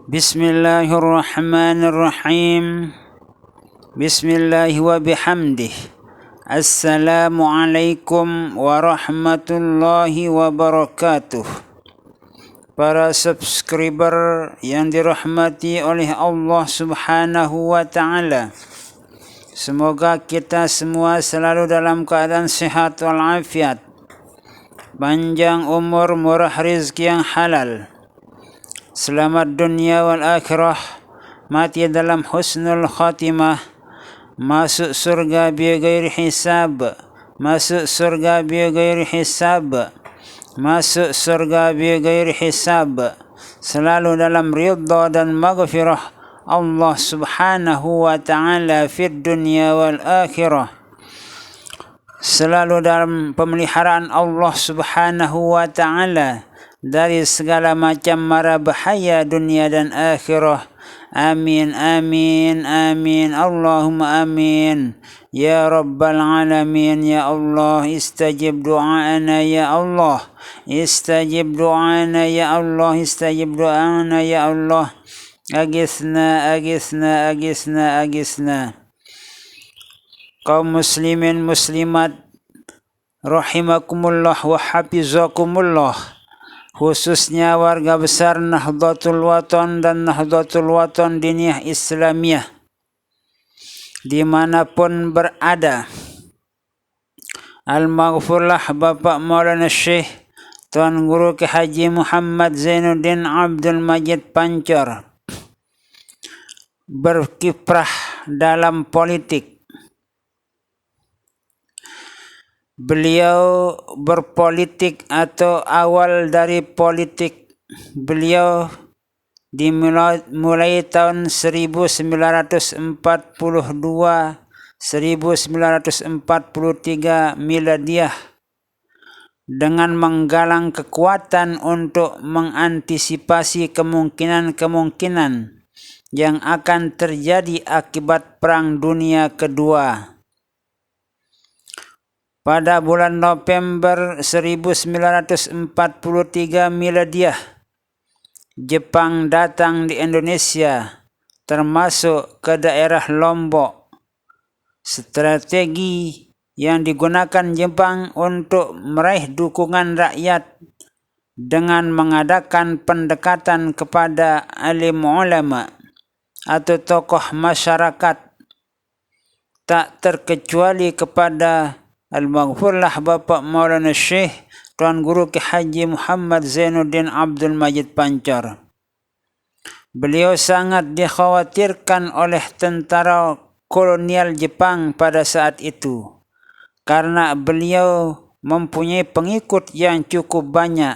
Bismillahirrahmanirrahim. Bismillah wa bihamdih. Assalamualaikum warahmatullahi wabarakatuh. Para subscriber yang dirahmati oleh Allah Subhanahu wa ta'ala, semoga kita semua selalu dalam keadaan sehat walafiat, panjang umur, murah rezeki yang halal, selamat dunia wal akhirah, mati dalam husnul khatimah, masuk surga bighairi hisab, masuk surga bighairi hisab, masuk surga bighairi hisab, selalu dalam ridha dan maghfirah Allah Subhanahu wa ta'ala fid dunya wal akhirah, selalu dalam pemeliharaan Allah Subhanahu wa ta'ala dari segala macam mara bahaya dunia dan akhirah. Amin, amin, amin. Allahumma amin. Ya Rabbal Alamin. Ya Allah, istajib du'ana ya Allah. Istajib du'ana ya Allah. Istajib du'ana ya Allah. Agisna, agisna, agisna, agisna. Kaum muslimin muslimat rahimakumullah wa hafizakumullah, khususnya warga besar Nahdlatul Wathon dan Nahdlatul Wathon Diniyah Islamiyah dimanapun berada. Al-Maghfurlah Bapak Maulana Syekh Tuan Guru Ki Haji Muhammad Zainuddin Abdul Majid Pancar berkiprah dalam politik. Beliau berpolitik atau awal dari politik beliau dimulai tahun 1942 1943 miladiah dengan menggalang kekuatan untuk mengantisipasi kemungkinan-kemungkinan yang akan terjadi akibat Perang Dunia Kedua. Pada bulan November 1943 miladiah, Jepang datang di Indonesia, termasuk ke daerah Lombok. Strategi yang digunakan Jepang untuk meraih dukungan rakyat dengan mengadakan pendekatan kepada alim ulama atau tokoh masyarakat, tak terkecuali kepada Al-Maghfurlah Bapak Maulana Syekh Tuan Guru Ki Haji Muhammad Zainuddin Abdul Majid Pancar. Beliau sangat dikhawatirkan oleh tentara kolonial Jepang pada saat itu, karena beliau mempunyai pengikut yang cukup banyak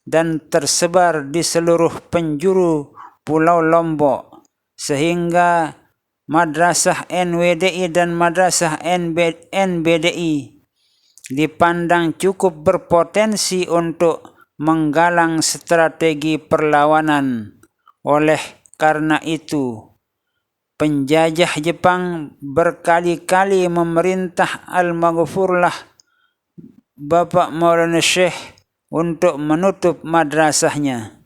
dan tersebar di seluruh penjuru Pulau Lombok, sehingga Madrasah NWDI dan Madrasah NBDI dipandang cukup berpotensi untuk menggalang strategi perlawanan. Oleh karena itu, penjajah Jepang berkali-kali memerintah Al-Maghfurlah Bapak Maulana Syekh untuk menutup madrasahnya.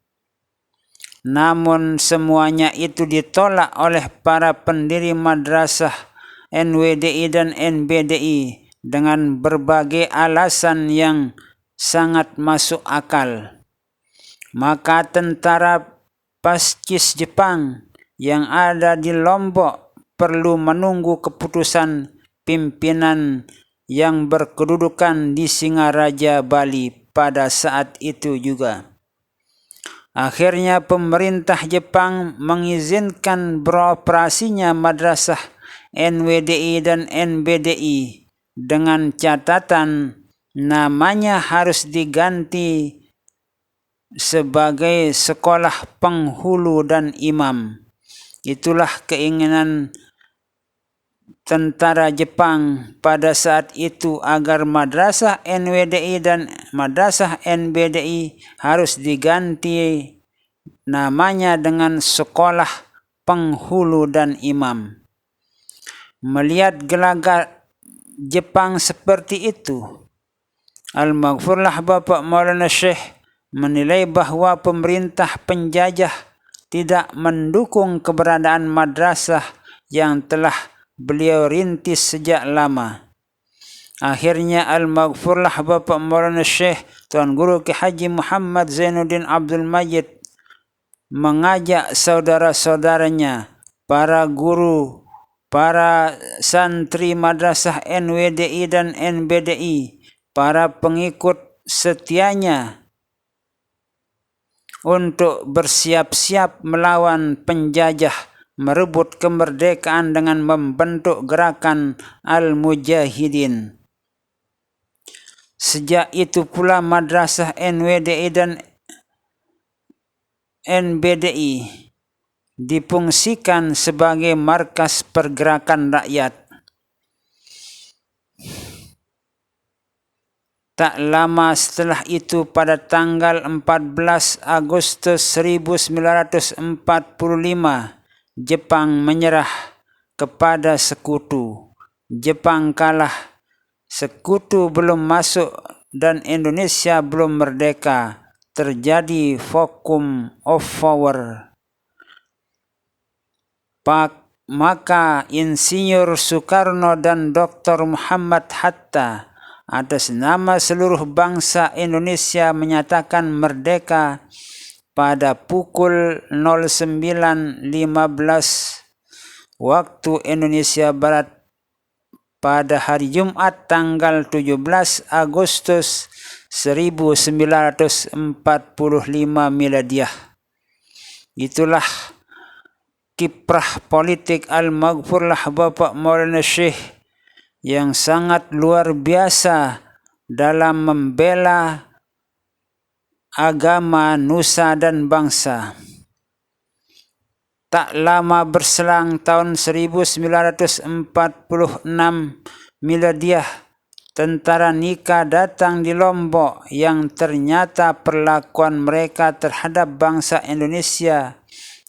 Namun semuanya itu ditolak oleh para pendiri madrasah NWDI dan NBDI dengan berbagai alasan yang sangat masuk akal. Maka tentara Paskis Jepang yang ada di Lombok perlu menunggu keputusan pimpinan yang berkedudukan di Singaraja, Bali pada saat itu juga. Akhirnya pemerintah Jepang mengizinkan beroperasinya madrasah NWDI dan NBDI dengan catatan namanya harus diganti sebagai Sekolah Penghulu dan Imam. Itulah keinginan tentara Jepang pada saat itu, agar madrasah NWDI dan madrasah NBDI harus diganti namanya dengan Sekolah Penghulu dan Imam. Melihat gelagat Jepang seperti itu, Al-Maghfurlah Bapak Maulana Syekh menilai bahwa pemerintah penjajah tidak mendukung keberadaan madrasah yang telah beliau rintis sejak lama. Akhirnya Al-Maghfurlah Bapak Maulana Syekh Tuan Guru Ki Haji Muhammad Zainuddin Abdul Majid mengajak saudara-saudaranya, para guru, para santri madrasah NWDI dan NBDI, para pengikut setianya untuk bersiap-siap melawan penjajah, merebut kemerdekaan dengan membentuk gerakan Al-Mujahidin. Sejak itu pula madrasah NWDI dan NBDI difungsikan sebagai markas pergerakan rakyat. Tak lama setelah itu, pada tanggal 14 Agustus 1945, Jepang menyerah kepada Sekutu. Jepang kalah, Sekutu belum masuk dan Indonesia belum merdeka. Terjadi vacuum of power. Maka Insinyur Soekarno dan Dr. Muhammad Hatta atas nama seluruh bangsa Indonesia menyatakan merdeka pada pukul 09.15 waktu Indonesia Barat pada hari Jumat tanggal 17 Agustus 1945 Miladiah. Itulah kiprah politik Al-Maghfurlah Bapak Maulana Syekh yang sangat luar biasa dalam membela agama, nusa dan bangsa. Tak lama berselang tahun 1946 Miladiah, tentara Nika datang di Lombok yang ternyata perlakuan mereka terhadap bangsa Indonesia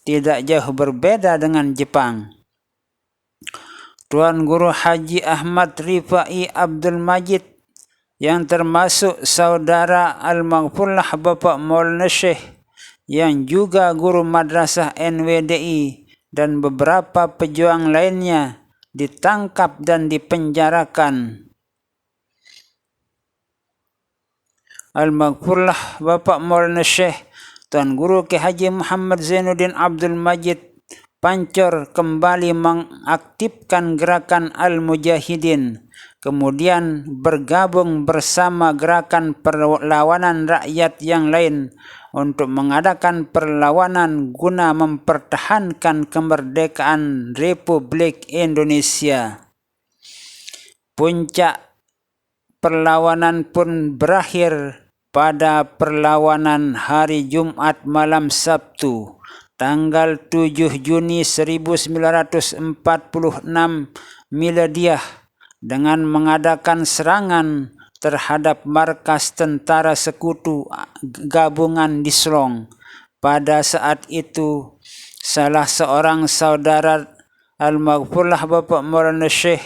tidak jauh berbeda dengan Jepang. Tuan Guru Haji Ahmad Rifai Abdul Majid yang termasuk saudara Al-Maghfurlah Bapak Maulana Syekh yang juga guru madrasah NWDI dan beberapa pejuang lainnya ditangkap dan dipenjarakan. Al-Maghfurlah Bapak Maulana Syekh Tuan Guru Ki Haji Muhammad Zainuddin Abdul Majid Pancor kembali mengaktifkan gerakan Al-Mujahidin, kemudian bergabung bersama gerakan perlawanan rakyat yang lain untuk mengadakan perlawanan guna mempertahankan kemerdekaan Republik Indonesia. Puncak perlawanan pun berakhir pada perlawanan hari Jumat malam Sabtu, tanggal 7 Juni 1946 Miladiah dengan mengadakan serangan terhadap markas tentara Sekutu gabungan di Selong. Pada saat itu, salah seorang saudara Al-Maghfurlah Bapak Maulana Syekh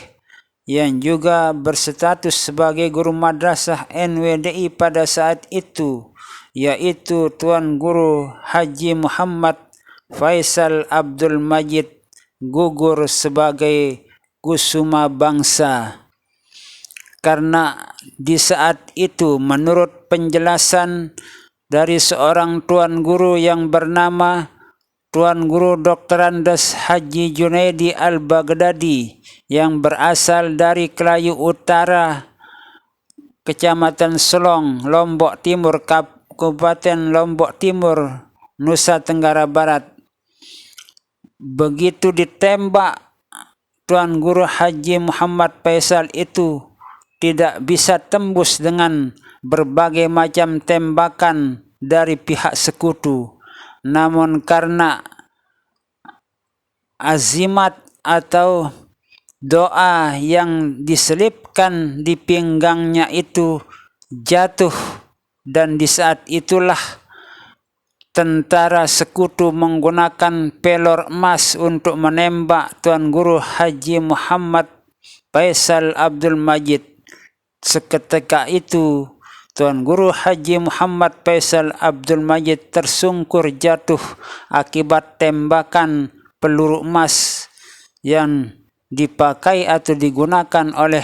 yang juga berstatus sebagai guru madrasah NWDI pada saat itu, yaitu Tuan Guru Haji Muhammad Faisal Abdul Majid, gugur sebagai kusuma bangsa. Karena di saat itu, menurut penjelasan dari seorang Tuan Guru yang bernama Tuan Guru Dr. Andes Haji Junaidi Al-Baghdadi yang berasal dari Kelayu Utara, Kecamatan Selong, Lombok Timur, Kabupaten Lombok Timur, Nusa Tenggara Barat. Begitu ditembak, Tuan Guru Haji Muhammad Faisal itu tidak bisa tembus dengan berbagai macam tembakan dari pihak Sekutu. Namun karena azimat atau doa yang diselipkan di pinggangnya itu jatuh, dan di saat itulah tentara Sekutu menggunakan pelor emas untuk menembak Tuan Guru Haji Muhammad Faisal Abdul Majid. Seketika itu Tuan Guru Haji Muhammad Faisal Abdul Majid tersungkur jatuh akibat tembakan peluru emas yang dipakai atau digunakan oleh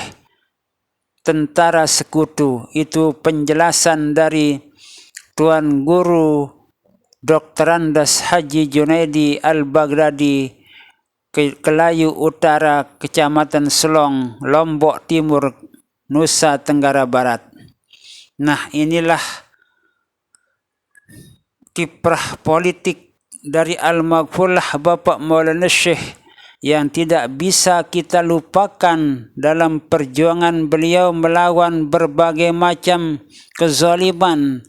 tentara sekutu. Itu penjelasan dari Tuan Guru Dr. Andes Haji Junaidi Al-Baghdadi, Kelayu Utara, Kecamatan Selong, Lombok Timur, Nusa Tenggara Barat. Nah, inilah kiprah politik dari Al-Maghfurlah Bapak Maulana Syekh yang tidak bisa kita lupakan dalam perjuangan beliau melawan berbagai macam kezaliman,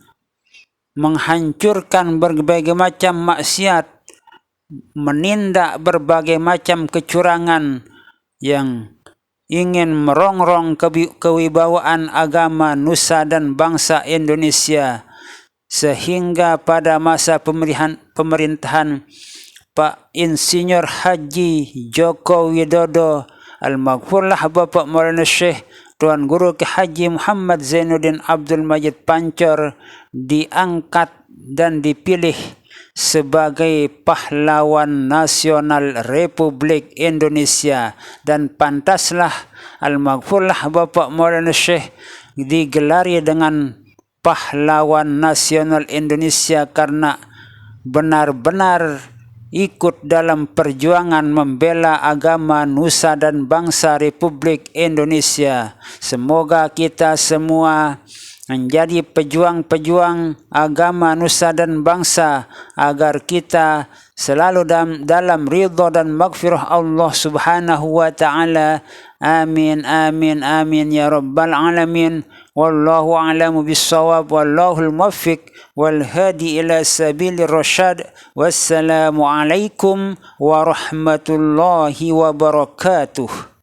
menghancurkan berbagai macam maksiat, menindak berbagai macam kecurangan yang ingin merongrong kewibawaan agama nusa dan bangsa Indonesia, sehingga pada masa pemerintahan Pak Insinyur Haji Joko Widodo, Al-Maghfurlah Bapak Maulana Syekh Tuan Guru Haji Muhammad Zainuddin Abdul Majid Pancor diangkat dan dipilih sebagai pahlawan nasional Republik Indonesia, dan pantaslah Al-Maghfurlah Bapak Maulana Syekh digelari dengan pahlawan nasional Indonesia karena benar-benar ikut dalam perjuangan membela agama nusa dan bangsa Republik Indonesia. Semoga kita semua menjadi pejuang-pejuang agama nusa dan bangsa agar kita selalu dalam ridha dan maghfirah Allah Subhanahu wa taala. Amin amin amin ya rabbal alamin. Wallahu a'lamu bis-shawab, wallahul muwaffiq wal hadi ila sabilir rasyad. Wassalamu alaikum warahmatullahi wabarakatuh.